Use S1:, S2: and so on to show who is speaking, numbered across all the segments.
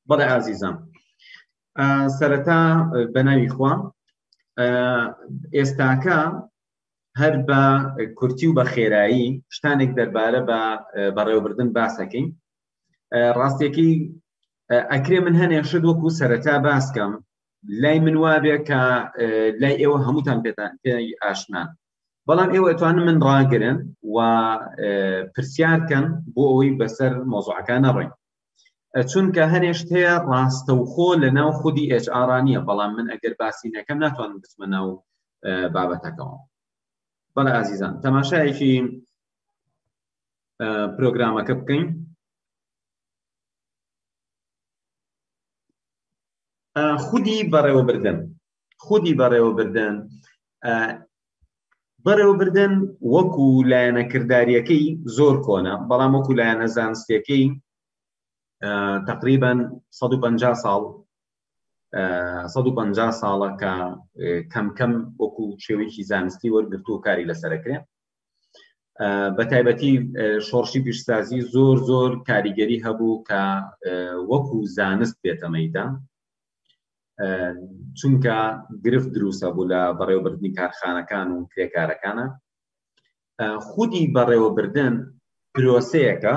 S1: بەڵێ ئازیزم، سەرەتا بەناوی خوا ئێستاکە هەر بە کورتی و بە خێرایی شتانێک دەربارە بە بەڕێوەبردن باسەکەین. ڕاستیەکەی ئەکرێ من هەنێشت وەکو سەرەتا باسکەم، لای من وابێ کە لای ئێوە هەمووتان پێی ئاشنان، بەڵام ئێوە ئەتوانن من ڕاگرن و پرسیارکەن بۆ ئەوەی بەسەر مۆزوعەکان نەڕۆین، چونکە هەنێشت هەیە ڕاستەوخۆ لە ناو خودی HR نییە، بەڵام من ئەگەر باسی نەکەم ناتوانم بچمە ناو بابەتەکەەوە. بەڵێ ئازیزان، تەماشایەکی پرۆگرامەکە بکەین. خودی بەڕێوەبردن. خودی بەڕێوەبردن بەڕێوەبردن وەکو لایەنە کرداریەکەی زۆر کۆنە، بەڵام وەکو لایەنە زانستیەکەی تقریبا 150 ساڵە کە کەم کەم وەکو شێوەیەکی زانستی وەرگرتو و کاری لەسەرەکرێ. بە تایبەتی شۆڕشی پیشسازی زۆر کاریگەری هەبوو کە وەکو زانست بێتە مەیدان، چونکە گرفت دروستە بوو لە بەڕێوەبردنی کارخانەکان و کرێکارەکانە. خودی بەڕێوەبردن پرۆسەیەکە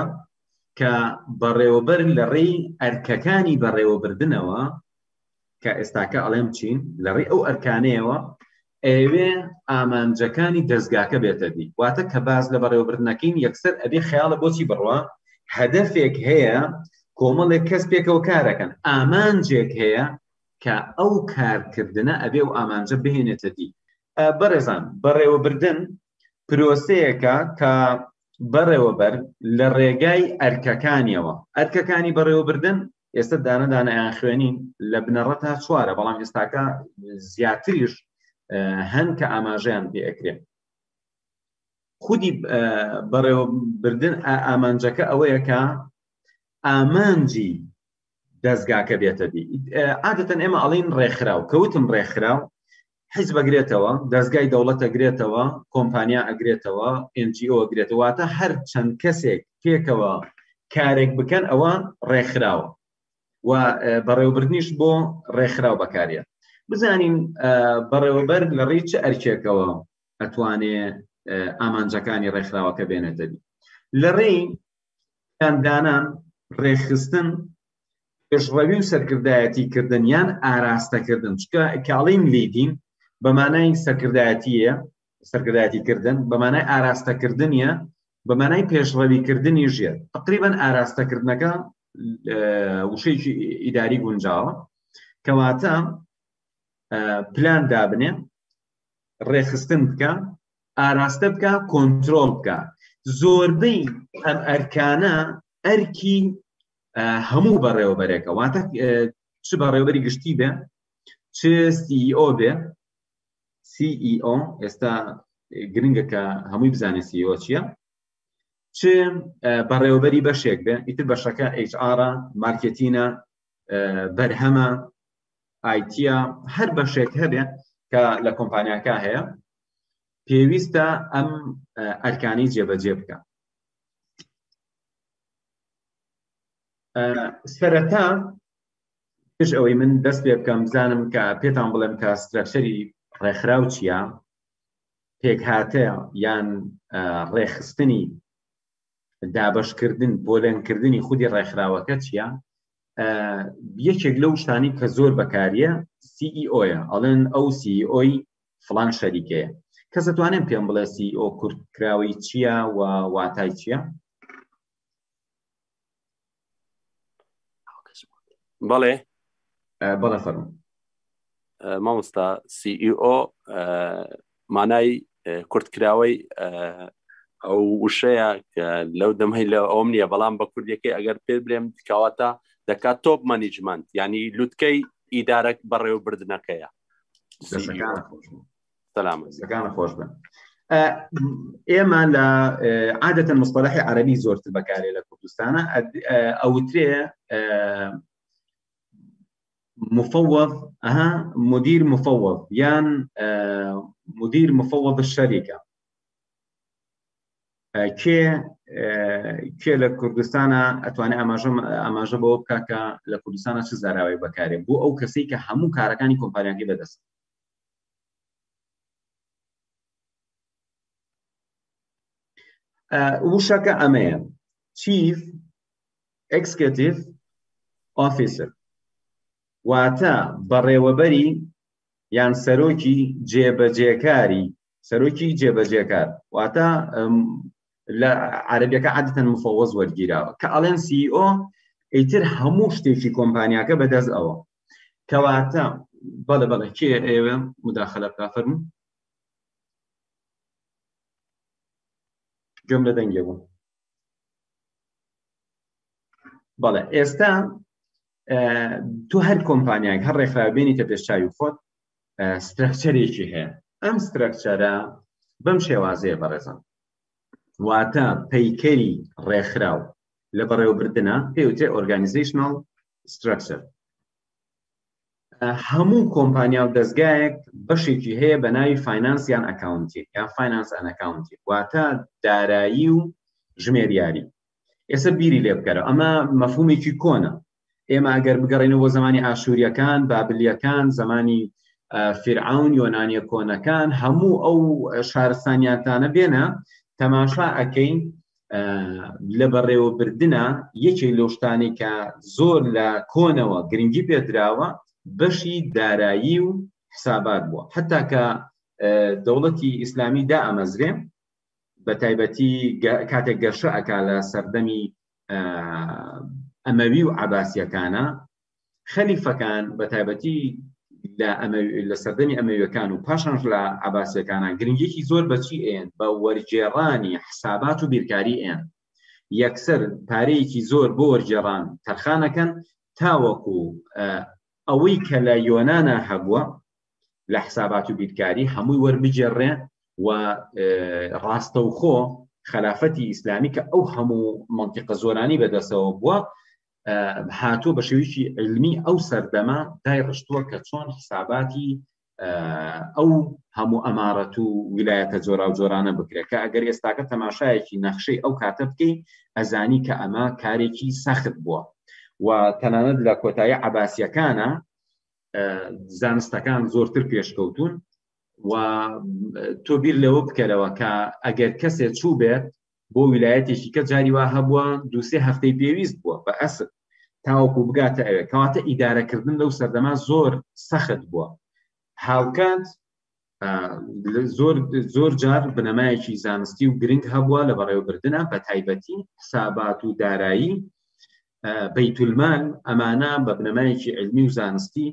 S1: کە بەڕێوەبەر لە ڕێی ئەرکەکانی بەڕێوەبردنەوە، کە ئێستاکە ئەڵێم چین لە ڕێی ئەو ئەرکانەیەوە ئەوێ ئامانجەکانی دەستگاکە بێتە دی. واتە کە باز لە بەڕێوەبردنەکەین یەکسەر ئەبێ خەیاڵە بۆچی بڕوە، هەدەفێک هەیە، کۆمەڵێک کەس پێکەوە کارەکەن، ئامانجێک هەیە کە ئەو کارکردنە ئەبێ و ئامانجە بهێنێتە دی. بەڕێزان، بەڕێوەبردن پرۆسەیەکە کە بەڕێوەبەر لە ڕێگای ئەرکەکانیەوە، ئەرکەکانی بەڕێوەبردن ئێستا دانەدانەیان خوێنین لە بنەڕەت تا 4، بەڵام ئێستاکە زیاتریش هەن کە ئاماژەیان پێ ئەکرێن. خودی بەڕێوەبردن ئامانجەکە ئەوەیە کە ئامانجی دەستگاکە بێتە دی. عادەتەن ئێمە ئەڵین ڕێکخراو، کەوتم ڕێکخراو، حیزب ئەگرێتەوە، دەستگای دەوڵەت ئەگرێتەوە، کۆمپانیا ئەگرێتەوە، NGO ئەگرێتەوە، واتە هەر چەند کەسێک پێکەوە کارێک بکەن ئەوە ڕێکخراوە و بەڕێوەبردنیش بۆ ڕێکخراو بەکارێت. بزانین بەڕێوەبەر لە ڕێی چه ئەرکێکەوە ئەتوانێ ئامانجەکانی ڕێکخراوەکە بێنێتە دی. لە ڕێی دانان، ڕێکخستن، پێشڕەوی و سەرکردایەتی کردن یان ئاراستەکردن، چکە کاڵین لیدین بەمانای سەرکردایەتیە، سەرکردایەتی کردن بەمانای ئاراستەکردنیە، بەمانای پێشڕەویکردنی ژێر. تقریبا ئاراستەکردنەکە وشەیەکی ئیداری گونجاوە، کەواتە پلان دابنێ، ڕێکخستن بکە، ئاراستە بکە، کۆنترۆل بکە. زۆربەی ئەم ئەرکانە ئەرکی هەموو بەڕێوەبەرێکە، واتە چ بەڕێوەبەری گشتی بێ، چ CEO بێ، CEO ئێستا گرنگە کە هەمووی بزانێت CEO چییە، چ بەڕێوەبەری بەشێک بێ، ئیتر بەشەکە HR، مارکێتینە، بەرهەمە، IT، هەر بەشێک هەبێ کە لە کۆمپانیاکە هەیە، پێویستە ئەم ئەرکانی جێبەجێ بکە. سەرەتا پێش ئەوەی من دەست پێ بکەم بزانم کە پێتان بڵێم کە سترەکچەری ڕێکخراو چییە، پێکهاتەیە یان ڕێکخستنی دابەشکردن، بۆلێنکردنی خودی ڕێکخراوەکە چییە. یەکێک لەو شتانی کە زۆر بەکاریە CEOیە، ئەڵێن ئەو CEOی فڵان شەریکەیە. کەس دەتوانێت پێم بڵێ CEO کورتکراوی چییە و واتای چییە؟
S2: بەڵێ
S1: بەڵێ فەرموو.
S2: مامۆستا، CEO مانای کورتکراوەی ئەو وشەیە کە لەو دەمەی لە ئەوم نییە، بەڵام بە کوردیەکەی ئەگەر پێ بڵێم کەواتە دەکات تۆپ مانیجمنت، ینی لوتکەی ئیدارە بەڕێوەبردنەکەیە.
S1: سەلامەتەکانە خۆش بن. ئێمە لە عادەتەن مصطلحی عەرەبی زۆرتر بەکارێ لە کوردستانە، ئەوترێ مفوض، مدیر مفوض یان مدیر مفوض الشركة، کێ کێ لە کوردستانە ئەتوانێت ئاماژە بەوە بکە کە لە کوردستانە چ زاراوی بەکارێت بۆ ئەو کەسەی کە هەموو کارەکانی کۆمپانیاکەی بەدەست. وشەکە ئەمەیە چیف ئێکسکیوتیڤ ئۆفیسەر، واتە بەڕێوەبەری یان سەرۆکی جێبەجێکاری، سەرۆکی جێبەجێکار، واتە لە عەرەبیەکە عادەتەن مفەوەز وەرگیراوە کە ئەڵێن CEO ئیتر هەموو شتێکی کۆمپانیاکە بەدەست ئەوە کەواتە بەڵێ کێ ئێوە مداخەلە بکا فەرموو گوێم لە دەنگێ بوو. بەڵێ ئێستا تو هەر کۆمپانیاک هەر ڕێکخراوە بێنیتە پێشچاوی خۆت سترەکچەرێکی هەیە. ئەم سترەکچەرە بەم شێوازەیە بەڕێزان، واتە پەیکەری ڕێکخراو لە بەڕێوەبردنە پێوترێ ئۆرگانیزیشنەڵ سترەکچەر. هەموو کۆمپانیا و دەستگایەک بەشێکی هەیە بە ناوی فاینانس یان ئەکاونتی یان فاینانس ئەن ئەکاونتی، واتە دارایی و ژمێریاری. ئێستا بیری لێ بکەرە، ئەمە مەفهومێکی کۆنە. ئێمە ئەگەر بگەڕێنەوە بۆ زمانی ئاشوریەکان، بابلیەکان، زمانی فیرعون، یۆنانیە کۆنەکان، هەموو ئەو شارستانیاتانە بێنە تەماشا ئەکەین لە بەڕێوەبردنە یەکێک لەو شتانی کە زۆر لە کۆنەوە گرنگی پێدراوە بەشی دارایی و حسابات بووە. حتا کە دەوڵەتی ئیسلامی دائەمەزرێ بە تایبەتی کاتێک گەشە ئەکا لە سەردەمی ئەمەوی و عەباسیەکانە، خەلیفەکان بە تایبەتی لە سەردەمی ئەمەویەکان و پاشانش لە عەباسیەکانە گرنگیەکی زۆر بەچی ئێن؟ بە وەرگێڕانی حسابات و بیرکاری ئێن. یەکسەر پارەیەکی زۆر بۆ وەرگێڕان تەرخانەکەن تاوەکو ئەوەی کە لە یۆنانە هەبووە لە حسابات و بیرکاری هەمووی وەربگێڕێ و ڕاستەوخۆ خلافەتی ئیسلامی کە ئەو هەموو مەنتیقە زۆرانی بەدەستەوە بووە هاتووە بە شێوەیەکی علمی ئەو سەردەما دایڕشتووە کە چۆن حساباتی ئەو هەموو ئەمارەت و ویلایەتە جۆرا و جۆرانە بکرێت کە ئەگەر ئێستاکە تەماشایەکی نەخشەی ئەو کاتە بکەی ئەزانی کە ئەمە کارێکی سەخت بووە. و تەنانەت لە کۆتایی عەباسیەکانە زانستەکان زۆرتر پێشکەوتون و تۆ بیر لەوە بکەرەوە کە ئەگەر کەسێک چوو بێت بۆ ویلایەتێکی کە جاری وا هەبووە دووسێ هەفتەی پێویست بووە بە ئەسر تاوەکو بگاتە ئەوێ، کەواتە ئیدارەکردن لەو سەردەما زۆر سەخت بووە. هاوکات زۆر جار بنەمایەکی زانستی و گرنگ هەبووە لە بەڕێوەبردنە بە تایبەتی حسابات و دارایی بەیتولمال، ئەمانە بە بنەمایەکی علمی و زانستی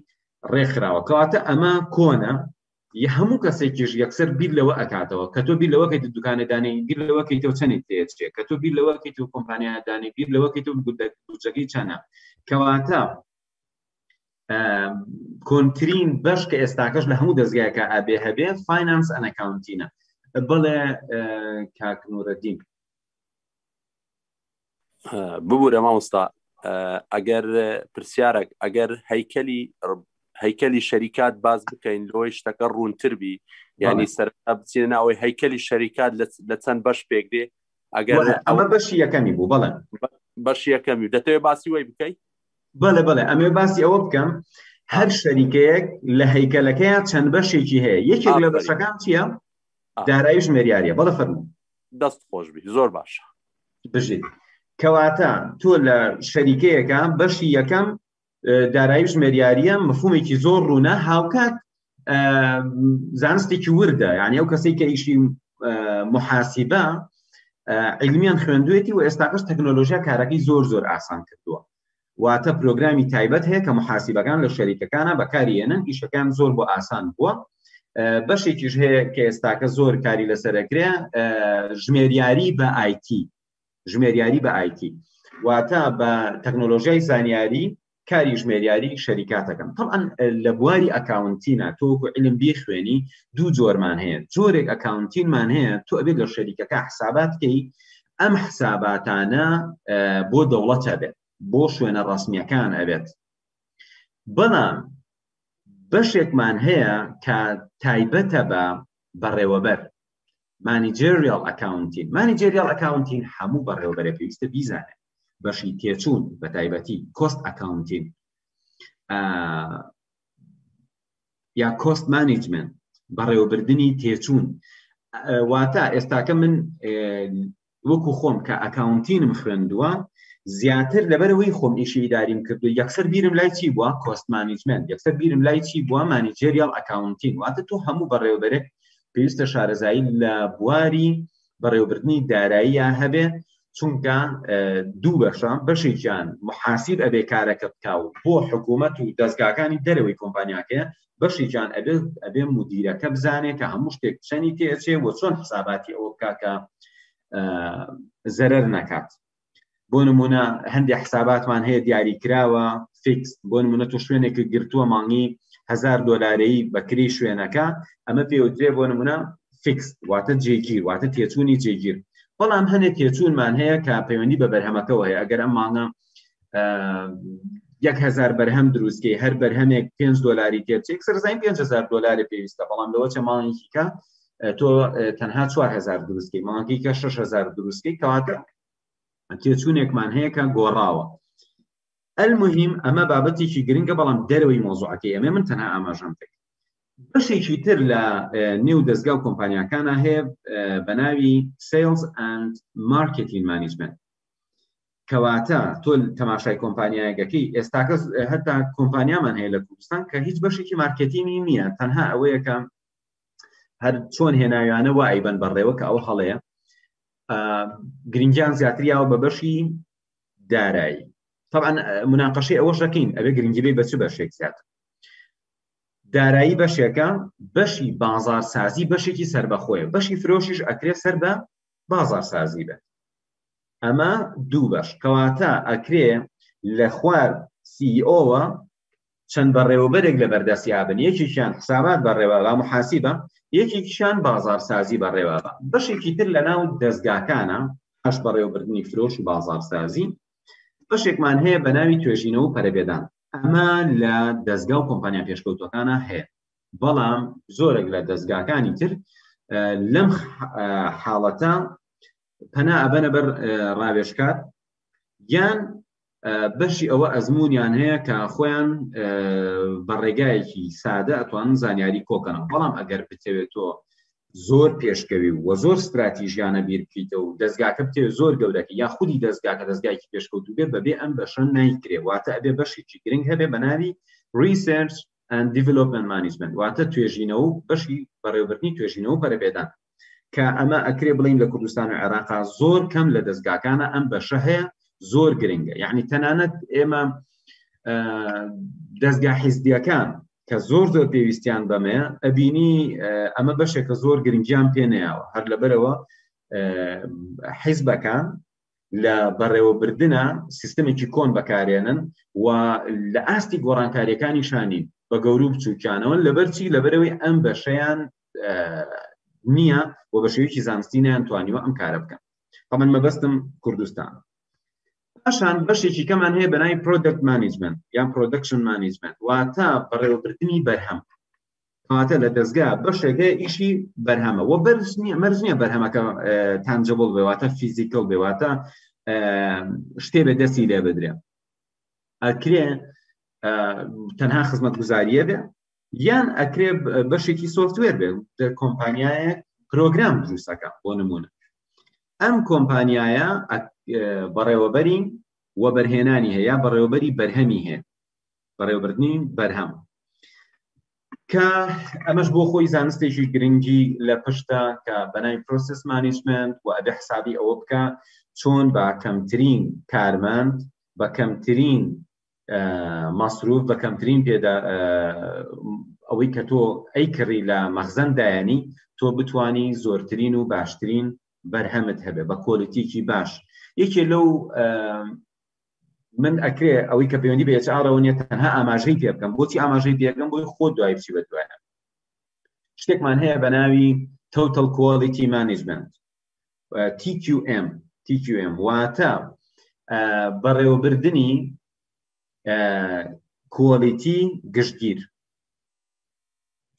S1: ڕێکخراوە. کەواتە ئەمە کۆنە هەموو کەسێکیش یەکسەر بیر لەوە ئەکاتەوە کە تۆ بیر لەوەکەیت دوکانەدانی، بیر لەوەکەیتەوە چەندێک تێچێت، کە تۆ بیر لەوەکەیتەوە کۆمپانیادانی، بیر لەوەکەیتەوە بودجەکەی چەندە. کەواتە کۆنترین بەش کە ئێستاکەش لە هەموو دەستگایەکە ئابێ هەبێت فاینانس ئەن ئەکاونتینە. بڵێ کاک نوورەدین.
S2: ببوورە مامۆستا، ئەگەر پرسیارێک ئەگەر هەیکەلی شەریکات باز بکەین لەوەی شتەکە ڕوونتر بی، یعنی سەرەتا بچینە ناوەی هەیکەلی شەریکات لە چەند بەش پێک دێ. ئەگەر
S1: ئەمە بەشی یەکەمی بوو. بەڵێ
S2: بەشی یەکەمی دەتەوێت باسی وەی بکەیت؟
S1: بەڵێ ئەمێ باسی ئەوە بکەم هەر شەریکەیەک لە هەیکەلەکەیان چەند بەشێکی هەیە. یەکێک لە بەشەکان چییە؟ دارایی ژمێریاریە. بەڵێ فەرموو.
S2: دەست خۆش بی، زۆر باشە
S1: بژیت. کەواتە تۆ لە شەریکەیەکە بەشی یەکەم دارایی ژمێریاریە، مفهومێکی زۆر ڕوونە، هاوکات زانستێکی وردە، یعنی ئەو کەسێک کە ئیشی محاسیبە علمیان خوێندوێتی و ئێستاکەش تەکنۆلۆژیا کارەکەی زۆر ئاسان کردووە. واتە پرۆگرامی تایبەت هەیە کە محاسیبەکان لە شەریکەکانە بەکارهێنن، ئیشەکان زۆر بۆ ئاسان بووە. بەشێکیش هەیە کە ئێستاکە زۆر کاری لەسەرەکرێ، ژمێریاری بە IT، ژمێریاری بە IT، واتە بە تەکنۆلۆژیای زانیاری کاری ژمێریاری شەریکاتەکەم. طبعاً لە بواری ئەکاونتینە تۆکو علم بیخوێنی دوو جۆرمان هەیە. جۆرێک ئەکاونتینمان هەیە تۆ ئەبێت لە شەریکەکە حساباتکەی، ئەم حساباتانە بۆ دەوڵەت ئەبێت، بۆ شوێنە ڕەسمیەکان ئەبێت. بەڵام بەشێکمان هەیە کە تایبەتە بە بەڕێوەبەر، مانیجریال ئەکاونتین. مانیجریال ئەکاونتین هەموو بەڕێوەبەرە پێویستە بیزانێت. بەشی تێچوون بە تایبەتی کۆست ئەکاونتین یا کۆست مانیجمنت، بەڕێوەبردننی تێچوون. واتە ئێستاکە من وەکو خۆم کە ئەکاونتینم خوێندووە زیاتر لەبەرەوەی خۆم ئیشی داریم کردو یەکسەر بیرم لای چی بووە کۆست مانیجمنت، یەکسەر بیرم لای چی بووە مانیجریال ئەکاونتین. واتە تۆ هەموو بەڕێوەبەرێک پێویستە شارەزایی لە بواری بەڕێوەبردننی داراییە هەبێ، چونکە دوو بەشە، بەشێکیان محاسیب ئەبێ کارەکە بکا و بۆ حکوومەت و دەستگاکانی دەرەوەی کۆمپانیاکەیە، بەشێکیان ئەبێ مدیرەکە بزانێ کە هەموو شتێک چەنی تێچێ بۆ چۆن حساباتی ئەوە بکا کە زەرەر نەکات. بۆ نمونە هەندێک حساباتمان هەیە دیاریکراوە فیکس، بۆ نمونە تۆ شوێنێک گرتووە مانگی $1000 بەکری شوێنەکە، ئەمە پێوترێ بۆ نمونە فیکس، واتە جێگیر، واتە تێچوونی جێگیر. بەڵام هەنێک تێچوونمان هەیە کە پەیوەندی بە بەرهەمەکەەوە هەیە. ئەگەر ئەم مانگە 1000 بەرهەم دروستکەی، هەر بەرهەمێک $5 تێبچێت، سەرزاین $5000 پێویستە، بەڵام لەوە چە ماڵێکی کە تۆ تەنها 4000 دروستکەی، ماڵەکەی کە 6000 دروستکەی، کەواتە تێچوونێکمان هەیە کە گۆڕاوە. المهم ئەمە بابەتێکی گرنگە، بەڵام دەرەوەی مۆزوعەکەی ئەمێ من تەنها ئاماژەم کرد. بەشێکی تر لە نێو دەستگا و کۆمپانیاکانە هەیە بە ناوی سیلز ئەند مارکتینگ مانیجمنت، کەواتە تۆ تەماشای کۆمپانیایەکەی ئێستاکە هەتا کۆمپانیامان هەیە لە کوردستان کە هیچ بەشێکی مارکتینگی نییە، تەنها ئەوەیە کە هەر چۆن هێناویانە وا ئەیبەن بەڕێوە کە ئەو هەڵەیە. گرنگیان زیاتریاوە بە بەشی دارایی. طبعا مناقەشەی ئەوەش دەکەین ئەبێ گرنگی بێ بە چ بەشێک زیاتر. دارایی بەشێکە، بەشی بازارسازی بەشێکی سەربەخۆیە، بەشی فرۆشیش ئەکرێ سەر بە بازارسازی بێت. ئەمە دوو بەش، کەواتە ئەکرێ لە خوار CEO-وە چەند بەڕێوەبەرێک لە بەردەستی هابن، یەکێکیان حسابات بەڕێوە بە محاسیبە، یەکێکیشان بازارسازی بەڕێوە بە. بەشێکی تر لە ناو دەستگاکانە پاش بەڕێوەبردننی فرۆش و بازارسازی بەشێکمان هەیە بە ناوی توێژینەوە و پەرەبێدان. ئەمە لە دەستگا و کۆمپانیا پێشکەوتەکانە هەیە، بەڵام زۆرێک لە دەستگاکانی تر لەم حاڵەتە پەنا ئەبەنە بەر ڕاوێژکات، یان بەشی ئەوە ئەزمونیان هەیە کە خۆیان بە ڕێگایەکی سادە ئەتوانن زانیاری کۆکەنەوە. بەڵام ئەگەر بتەوێتەوە زۆر پێشکەوی و زۆر استراتیژیانە بیر بکەیتەوە و دەستگاکە بتێت زۆر گەورەکە یا خودی دەستگاکە دەستگایکی پێشکەوتو بێ بەبێ ئەم بەشە نایکرێ، واتە ئەبێ بەشێکی گرنگ هەبێ بە ناوی ریسێرچ ئەند دیڤلۆپمنت مانیجمنت، واتە توێژینەوە و بەشی بەڕێوەبردننی توێژینەوە و پەرەبێدان، کە ئەمە ئەکرێ بڵین لە کوردستان و عێراقا زۆر کەم لە دەستگاکانە ئەم بەشە هەیە، زۆر گرنگە. یعنی تەنانەت ئێمە دەستگا حیزبیەکان کە زۆر زۆر پێویستیان بەمەیە ئەبینی ئەمە بەشێکە زۆر گرنگیان پێ نەیاوە، هەر لەبەرەوە حیزبەکان لە بەڕێوەبردنە سیستەمێکی کۆن بەکارێنن و لە ئاستی گۆڕانکاریەکانی شانین بە گەورو بچووکیانەوە، لەبەرچی لەبەرەوەی ئەم بەشەیان نییە و بە شێوەیەکی زانستی نەیانتوانیوە ئەم کارە بکەن. من مەبەستم کوردستان. پاشان بەشێکی کەمان هەیە بە ناوی پرۆدەکت مانیجمنت یان پرۆدەکشن مانیجمنت، واتە بەڕێوەبردننی بەرهەم. کەواتە لە دەستگا بەشێکە ئیشی بەرهەمە و مەرج نییە بەرهەمەکە تانجبڵ بێ، واتە فیزیکەڵ بێ، واتە شتێ بە دەستی لێ بدرێ. ئەکرێ تەنها خزمەتگوزاریە بێ یان ئەکرێ بەشێکی سۆفتوێر بێ، کۆمپانیایە پرۆگرام دروستەکە. بۆ نمونە ئەم کۆمپانیایە بەڕێوەبەری وە بەرهێنانی هەیە، بەڕێوەبەری بەرهەمی هەیە، بەڕێوەبردننی بەرهەم، کە ئەمەش بۆ خۆی زانستێکی گرنگی لە پشتە کە بەناوی پرۆسس مانیجمنت و ئەبێ حسابی ئەوە بکە چۆن بە کەمترین کارمەند بە کەمترین مەسروف بە کەمترین پێدا ئەوەی کە تۆ ئەیکڕی لە مەخزەندایانی تۆ بتانی زۆرترین و باشترین بەرهەمت هەبێ بە کۆلیتیکی باش. یەکێ لەو من ئەکرێ ئەوەی کە پەیوەندی بە HR-ەوە نیە تەنها ئاماژەی پێ بکەم. بۆچی ئاماژەی پێ بکەم؟ بۆی خۆت دوای بچی بە دوایە. شتێکمان هەیە بە ناوی Total Quality Management TQM واتە بەڕێوەبردننی کۆلیتی گشتگیر.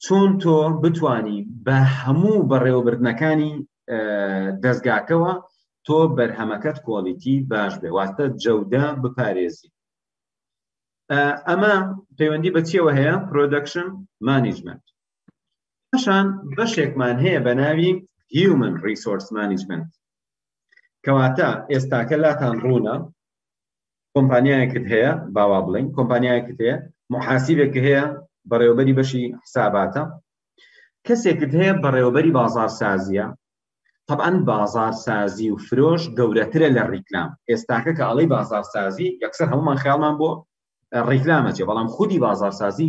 S1: چۆن تۆ بتانی بە هەموو بەڕێوەبردنەکانی دەستگاکەوە تۆ بەرهەمەکەت کۆڵیتی باش بێ، واتە جەودە بپارێزی. ئەمە پەیوەندی بە چیەوە هەیە؟ پرۆدەکشن مانیجمنت. پاشان بەشێکمان هەیە بە ناوی هیومن ریسۆرس مانیجمنت، کەواتە ئێستاکە لاتان ڕوونە کۆمپانیایەکت هەیە، باوا بڵین کۆمپانیایەکت هەیە، محاسیبێکی هەیە بەڕێوەبەری بەشی حساباتە، کەسێکت هەیە بەڕێوەبەری بازارسازیە. طبعاً بازارسازی و فرۆش گەورەترە لە ڕیکلام. ئێستاکە کە ئەڵەی بازارسازی یەکسەر هەمومان خیاڵمان بۆ ڕیکلامەچێ، بەڵام خودی بازارسازی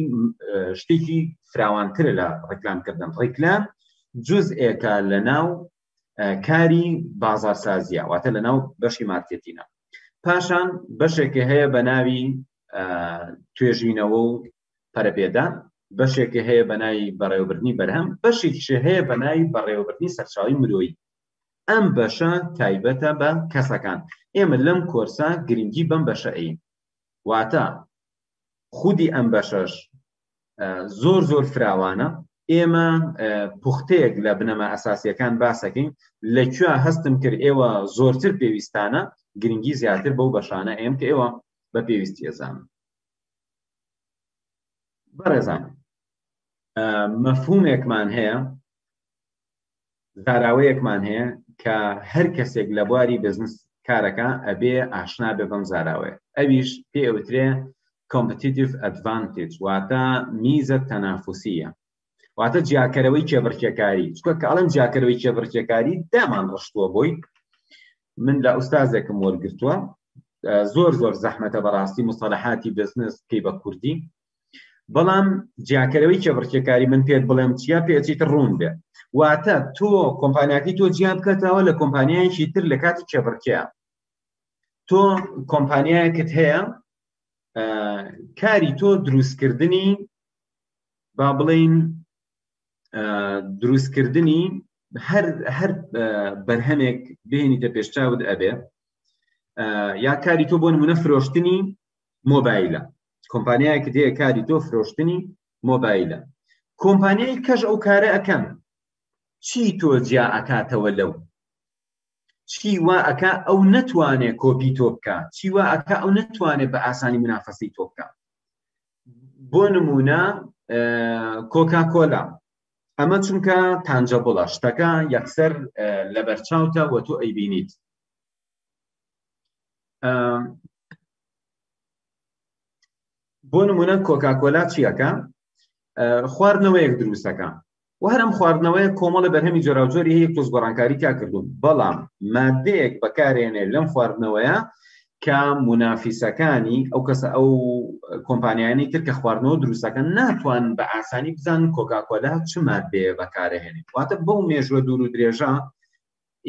S1: شتێکی فراوانترە لە ڕیکلامکردن. ڕیکلام جزئێکە لە ناو کاری بازارسازیە، واتە لە ناو بەشی مارکێتینە. پاشان بەشێکی هەیە بە ناوی توێژینەوە و پەرەپێدان، بەشێکی هەیە بە ناوی بەڕێوەبردنی بەرهەم، بەشێکیش هەیە بە ناوی بەڕێوەبردنی سەرچاوی مرۆیی. ئەم بەشە تایبەتە بە کەسەکان. ئێمە لەم کۆرسە گرنگی بەم بەشە ئەین، واتە خودی ئەم بەشەش زۆر فراوانە. ئێمە پوختەیەک لە بنەما ئەساسیەکان باسەکەین، لەکوێ هەستم کرد ئێوە زۆرتر پێویستانە گرنگی زیاتر بەو بەشانە ئێم کە ئێوە بە پێویستی ئێزانن. بەڕێزان، مەفهومێکمان هەیە، زاراوەیەکمان هەیە کە هەر کەسێک لە بواری بزنس کارەکە ئەبێ ئاشنا بێ بەم زاراوەیە. ئەویش پێ ئەوترێ competitive advantage، واتە میزە تەنافوسیە، واتە جیاکەرەوەی کێبڕکێکاری. چکە کە ئەڵەم جیاکەرەوەی کێبڕکێکاری دامان ڕشتووە بۆی. من لە ئوستازێکم وەرگرتووە، زۆر زەحمەتە بەڕاستی مستەلەحاتی بزنس کەی بە کوردی، بەڵام جیاکەرەوەی کێبڕکێکاری من پێت بڵێم چیە پێچیت ڕوون بێ، واتە تۆ کۆمپانیاکەی تۆ جیا بکەتەوە لە کۆمپانیایەکی تر لە کاتی کێبڕکێیە. تۆ کۆمپانیایەکت هەیە، کاری تۆ دروستکردنی با بڵین دروستکردنی هەر بەرهەمێک بهێنیتە پێشچاوت ئەبێ، یا کاری تۆ بۆ نمونە فرۆشتنی مۆبایلە. کۆمپانیایەکت هەیە کاری تۆ فرۆشتنی مۆبایلە، کۆمپانیای کەش ئەو کارە ئەکەن، چی تۆ جیا ئەکاتەوە لەو؟ چی وا ئەکا ئەو نەتوانێ کۆپی تۆ بکە، چی وا ئەکا ئەو نەتوانێت بە ئاسانی منافەسی تۆ بکە. بۆ نمونە کۆکاکۆلا، ئەمە چونکە تانجەبڵە، شتەکە یەکسەر لە بەرچاوتە و تۆ ئەیبینیت. بۆ نمونە کۆکاکۆلا چیەکە؟ خواردنەوەیەک دروستەکە، و هەرم خواردنەوەیە کۆمەڵە بەرهەمی جۆراوجۆری هەیە تۆز گۆڕانکاری تا کردوون، بەڵام مادەیەک بەکارێنێ لەم خواردنەوەیە کە منافیسەکانی ئەو کەسە ئەو کۆمپانیانی تر کە خواردنەوە دروستەکەن ناتوان بە ئاسانی بزان کۆکاکۆلا چ مادەیە بەکارەهێنێت. واتە بەو مێژوە دوور و درێژە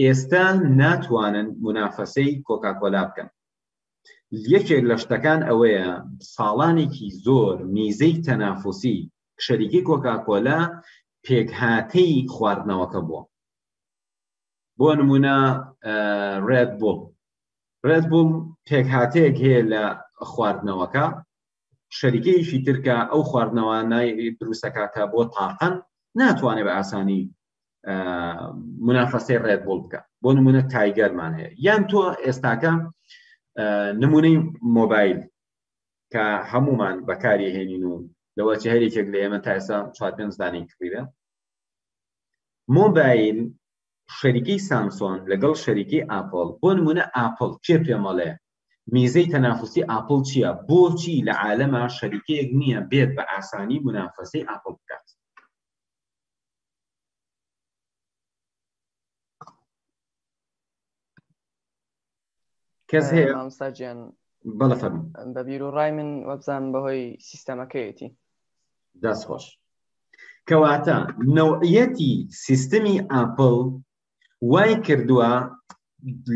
S1: ئێستا ناتوانن منافەسەی کۆکاکۆلا بکەن. یەکێک لە شتەکان ئەوەیە ساڵانێکی زۆر میزەی تەنافوسی شەریکی کۆکاکۆلا پێکهاتەی خواردنەوەکە بووە. بۆ نمونە ڕێد بوڵ پێکهاتەیەک هەیە لە خواردنەوەکە، شەریکەیەکی ترکە ئەو خواردنەوانای دروستەکاتە بۆ تاقەن ناتوانێت بە ئاسانی منافەسەی ڕێد بوڵ بکە. بۆ نمونە تایگەرمان هەیە، یان تۆ ئێستاکە نمونەی مۆبایل کە هەمومان بەکاری هێنین و لەوە هەرێکێک لە ئێمە تا ئێستا 4-5 دانەی کڕیرە. مۆبایل شەریکی سامسۆن لەگەڵ شەریکی ئاپڵ، بۆ نمونە ئاپڵ چێ پێمەڵێ میزەی تەنافوسی ئاپڵ چییە؟ بۆچی لە عالەمە شەریکەیەک نییە بێت بە ئاسانی منافەسەی ئاپڵ بکات؟ کەس هەیە؟
S3: مامۆستاجیان
S1: بەڵێ فەرموو.
S3: بە بیرۆڕای من وەبزان بەهۆی سیستەمەکەیەتی.
S1: دەست خۆش. کەواتە نەوعیەتی سیستەمی ئاپڵ وای کردووە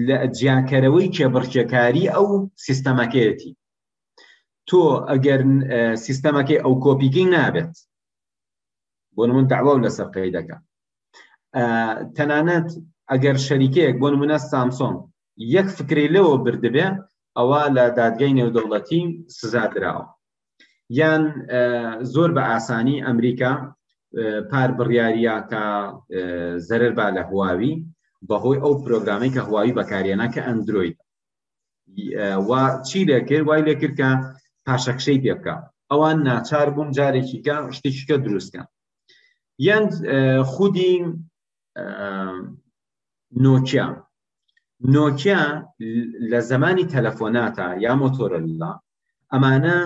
S1: لە جیاکەرەوەی کێبڕکێکاری ئەو سیستەمەکەیەتی. تۆ ئەگەر سیستەمەکەی ئەو کۆپیکەی نابێت، بۆ نمونە داوا لەسەر قەی دەکات. تەنانەت ئەگەر شەریکەیەک بۆ نمونە سامسۆن یەک فکری لەوە بردبێ، ئەوە لە دادگای نێودەوڵەتی سزا دراوە. یان زۆر بە ئاسانی ئەمریکا پار بڕیاریە کە زەرەر با لە هواوی بەهۆی ئەو پرۆگرامی کە هواوی بەکارێنا کە ئەندروید و چی لێکرد وای لێکرد کە پاشەکشەی پێ بکە ئەوان ناچار بوون جارێکی کە شتێکیکە دروستکە یان خودی نۆکیا لە زمانی تەلەفۆناتە یا مۆتۆرۆلا ئەمانە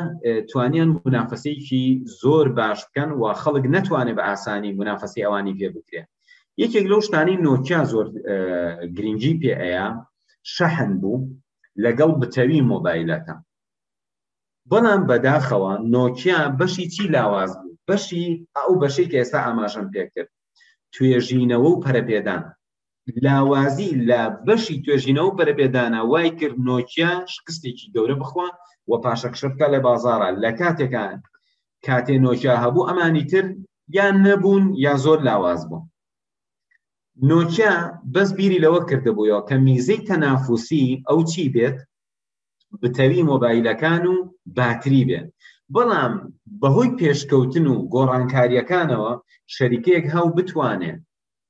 S1: توانیان منافەسەیەکی زۆر باش بکەن و خەڵک نەتوانێت بە ئاسانی منافەسەی ئەوانی پێ بکرێت یەکێک لەو شتانی نۆکیا زۆر گرنگی پێ ئەیە شەحن بوو لەگەڵ بتەوی مۆبایلەکە بەڵام بەداخەوە نۆکیا بەشی چی لاواز بوو بەشی ئەو بەشەی کە ئێستا ئاماژەم پێکرد توێژینەوە و پەرەپێدان لاوازی لە بەشی توێژینەوە و پەرەپێدانە وای کرد نۆکیا شکستێکی گەورە بخوا و پاشەکشە بکە لە بازاڕە لە کاتێکان کاتێ نۆکیا هەبوو ئەمانی تر یان نەبوون یا زۆر لاواز بوون نۆکیا بەس بیری لەوە کردبوویەوە کە میزەی تەنافوسی ئەو چی بێت بتەوی مۆبایلەکان و باتری بێت بەڵام بەهۆی پێشکەوتن و گۆڕانکاریەکانەوە شەریکەیەک هەو بتوانێت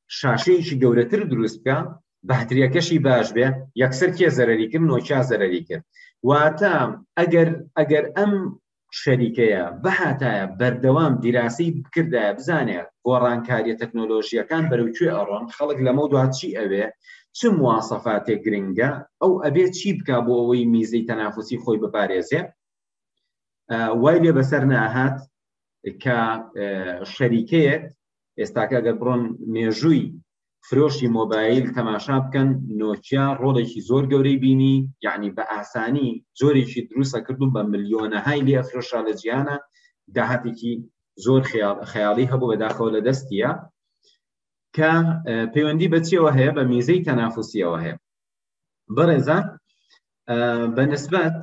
S1: شاشەیەکی گەورەتر دروست بکە باتریەکەشی باش بێ یەکسەر کێ زەرەری کرد نۆکیا زەرەری کرد واتە ئەگەر ئەم شەریکەیە بەهاتایە بەردەوام دیراسی بکردایە بزانێت گۆڕانکاریە تەکنۆلۆژیەکان بەرەوکوێ ئەڕۆن خەڵک لەمە دوات چی ئەوێ چ مواسەفاتێک گرنگە ئەو ئەبێ چی بکە بۆ ئەوەی میزەی تەنافوسی خۆی بپارێزێ وای لێ بەسەر ناهات کە شەریکەیەک ئێستاکە ئەگەر بڕۆن مێژووی فرۆشی مۆبایل تەماشا بکەن نۆکیا ڕۆڵێکی زۆر گەورەی بینی یعنی بە ئاسانی جۆرێکی دروستە کردو بە ملیۆنەهای لێ ئەفرۆشا لە جیهانە داهاتێکی زۆر خەیاڵی هەبوو بەداخەوە لە دەستیە کە پەیوەندی بە چیەوە هەیە بە میزەی تەنافوسیەوە هەیە بەڕێزە بەنسبەت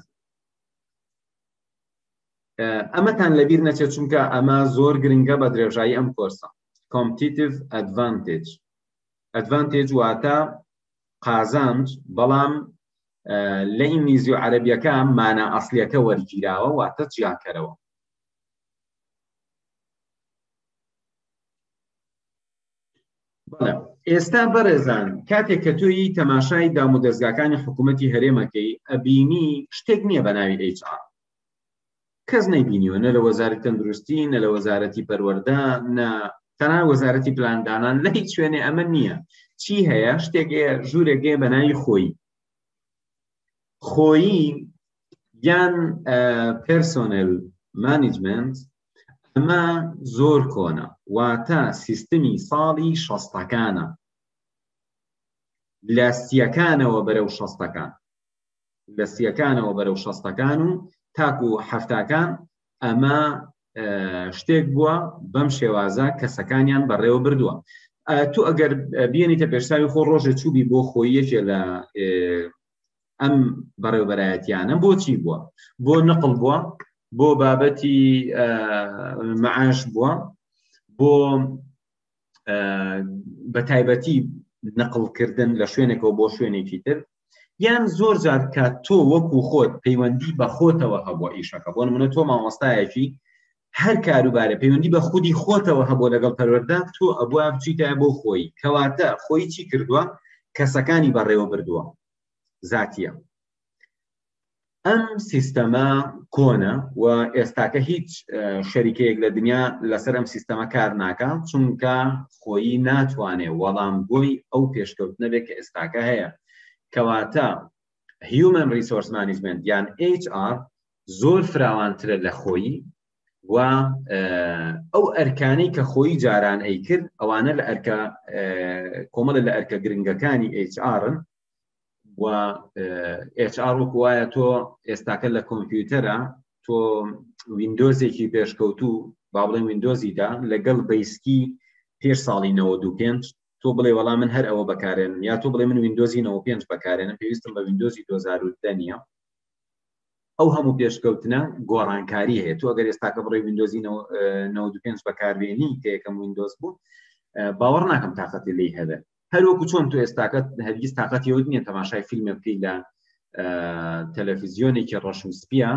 S1: ئەمەتان لەبیر نەچێت چونکە ئەمە زۆر گرنگە بە درێژایی ئەم کۆرسە competitive advantage واتە قازانج بەڵام لە ئینگلیزی و عەرەبیەکە مانە ئەسڵیەکە وەرگیراوە واتە جیاکەرەوە ئێستا بەڕێزان کاتێک کە تۆی تەماشای دامودەستگاکانی حکوومەتی هەرێمەکەی ئەبینی شتێک نییە بە ناوی HR کەس نەیبینیوە نە لە وەزارەتی تەندروستی نە لە وەزارەتی پەروەردە نە تەنها وەزارەتی پلاندانان لە هیچ شوێنێ ئەمە نییە چی هەیە شتێکێ ژوورێکێ بە ناوی خۆیی یان پێرسۆنێل مانیجمنت ئەمە زۆر کۆنە واتە سیستمی ساڵی شەستەکانە لە سیەکانەوە بەرەو شەستەکان لە سیەکانەوە بەرەو شەستەکان و تاکو هەفتاکان ئەمە شتێک بووە بەم شێوازە کەسەکانیان بەڕێوە بردووە تو ئەگەر بێنیتە پێشتاوی خۆ ڕۆژە چوبی بۆ خۆیەکێ لە ئەم بەڕێوەبەرایەتیانە بۆچی بووە بۆ نقل بووە بۆ بابەتی معاش بووە بۆ بە تایبەتی نقلکردن لە شوێنێکەوە بۆ شوێنێکی تر یان زۆر جار کە تۆ وەکو خۆت پەیوەندی بە خۆتەوە هەبووە ئیشەکە بۆ نمونە تۆ مامۆستایەکی هەر کاروبارە پەیوەندی بە خودی خۆتەوە هەبوو لەگەڵ پەروەردە تۆ ئەبووە بچیتە بۆ خۆی کەواتە خۆی چی کردووە کەسەکانی بەڕێوە بردووە زاتیە ئەم سیستەمە کۆنە و ئێستاکە هیچ شەریکەیەک لە دنیا لەسەر ئەم سیستەمە کار ناکە چونکە خۆی ناتوانێ وەڵامگۆی ئەو پێشکەوتنە بێت کە ئێستاکە هەیە کەواتە Human Resource Management یان HR زۆر فراوانترە لە خۆی و ئەو ئەرکانەی کە خۆی جاران ئەیکرد ئەوانە لە ئەرکە کۆمەڵە لە ئەرکە گرنگەکانی HRن و HR وەکو وایە تۆ ئێستاکە لە کۆمپیوتەرە تۆ ویندۆزێکی پێشکەوتوو با بڵێن ویندۆزیدا لەگەڵ بەیسکی پێش ساڵی 95 تۆ بڵێ وەڵام من هەر ئەوە بەکارێنم یا تۆ بڵێ من ویندۆزی 95 بەکارێنم پێویستم بە ویندۆزی 2010 نییە ئەو هەموو پێشکەوتنە گۆڕانکاری هەیە تۆ ئەگەر ئێستاکە بڕێ ویندۆزی 95 بەکاربێنی کە یەکەم ویندۆز بوو باوەڕ ناکەم تاقەتی لێی هەبێت هەروەکو چۆن تۆ ئێستاکەت هەرگیز تاقەتیەوە نییە تەماشای فیلمێ بکەی لە تەلەڤیزیۆنێکی ڕەشنووسپیە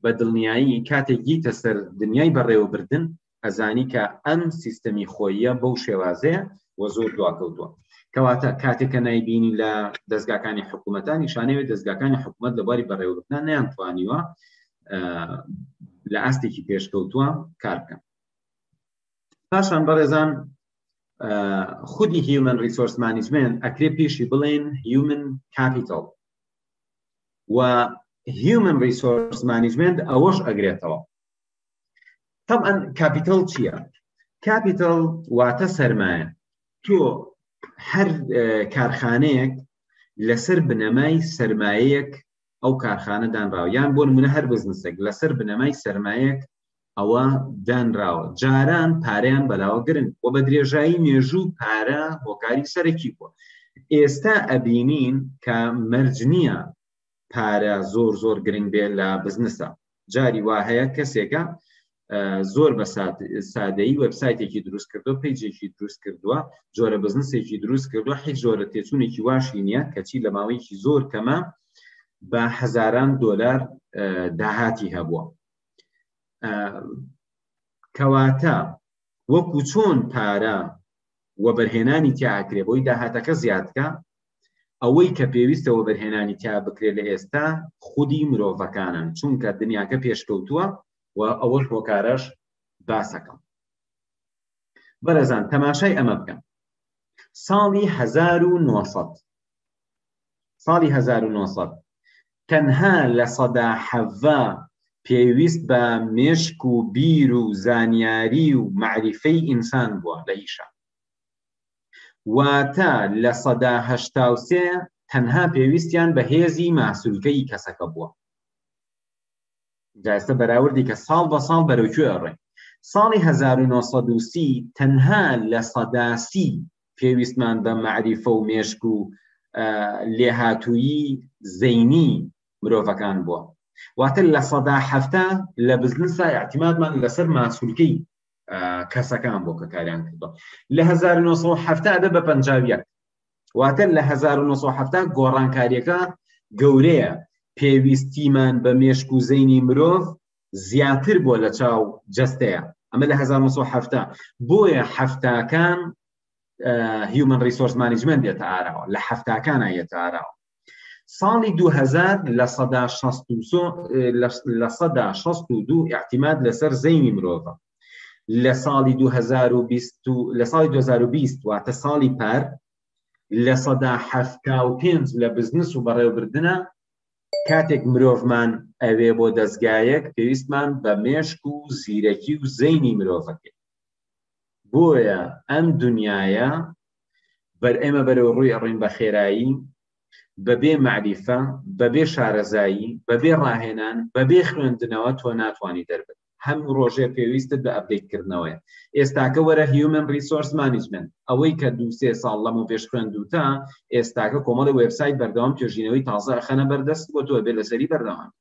S1: بە دڵنیایی کاتێک گیتە سەر دنیای بەڕێوەبردن ئەزانی کە ئەم سیستەمی خۆیە بەو شێوازەیە و زۆر دواکەوتووە. کەواتە کاتێککە نایبینی لە دەستگاکانی حکوومەتان نیشانەوێت دەستگاکانی حکوومەت لەباری بەڕێوەبردنان نەیانتوانیوە لە ئاستێکی پێشکەوتووە کار بکەن. پاشان بەڕێزان خودی human resource management ئەکرێ پێشی بڵێن human capital و human resource management ئەوەش ئەگرێتەوە. طبعا capital چییە؟ capital واتە سەرمایە. تۆ هەر کارخانەیەک لەسەر بنەمای سەرمایەیەک ئەو کارخانە دانراوە، یان بۆ نمونە هەر بزنسێک لەسەر بنەمای سەرمایەک ئەوە دانراوە. جاران پارەیان بەلاوە گرن و بە درێژایی مێژوو پارە هۆکاری سەرەکی بووە. ئێستا ئەبینین کە مەرج نییە پارە زۆر زۆر گرنگ بێت لە بزنسە. جاری وا هەیە کەسێکە زۆر بە سادەیی وەبسایتێکی دروست کردووە، پیجێکی دروست کردووە، جۆرە بزنسێکی دروست کردووە، هیچ جۆرە تێچوونێکی واشی نییە کەچی لە ماوەیەکی زۆر کەمە بە هەزاران دۆلار داهاتی هەبووە. کەواتە وەکو چۆن پارە وەبەرهێنانی تیاکرێ بۆی داهاتەکە زیادکە، ئەوەی کە پێویستە وەبەرهێنانی تیا بکرێت لە ئێستا خودی مرۆڤەکانن، چونکە دنیاکە پێشکەوتووە و ئەوەش هۆکارەش باسەکەم. بەرەزان تەماشای ئەمە بکەن. ساڵی 1970 تەنها لە سەدا 70 پێویست بە مێشک و بیر و زانیاری و معریفەی ئینسان بووە لە ئیشە. واتە لە سەدا 83 تەنها پێویستیان بە هێزی ماسوولکەی کەسەکە بووە. جایستە بەراوردی کە ساڵ بە ساڵ بەرەوکوێ ئەڕێ. ساڵی 1930 تەنها لە سەدا 30 پێویستمان بە معریفە و مێشک و لێهاتوویی زەینی مرۆڤەکان بووە. واتە لە سەدا 70 لە بزنسە اعتیمادمان لەسەر ماسوولکەی کەسەکان بۆ کە کاریان کردووە. لە 1970 بە 51 واتە لە 1970 گۆڕانکاریەکە گەورەیە. پێویستیمان بە مێشک و زەینی مرۆڤ زیاتر بۆ لە چاو جەستەیە. ئەمە لە 1970 بۆیە هەفتاکان human resource management دێتە ئاراوە، لە هەفتاکانە یێتە ئاراوە. ساڵی 2000 لە سەدا 62 اعتیماد لەسەر زەینی مرۆڤە. لە ساڵی 2020 واتە ساڵی پار لە سەدا 75 لە بزنس و بەڕێوەبردنە کاتێک مرۆڤمان ئەوێ بۆ دەستگایەک پێویستمان بە مێشک و زیرەکی و زەینی مرۆڤەکەی. بۆیە ئەم دنیاە ئێمە بەرەو ڕووی ئەڕۆین بە خێرایی، بەبێ معریفە، بەبێ شارەزایی، بەبێ ڕاهێنان، بەبێ خوێندنەوە تۆ ناتوانانی دەربێت. هەموو ڕۆژێ پێویستت بە ئەپدەیتکردنەوەیە. ئێستاکە وەرە human resource management ئەوەی کە 2-3 ساڵ لەمە پێش خوێندوتە، ئێستاکە کۆمەڵی وێبسایت بەردەوام توێژینەوەی تازە ئەخەنە بەردەست بۆ تۆ بێ لەسەری بەردەوام.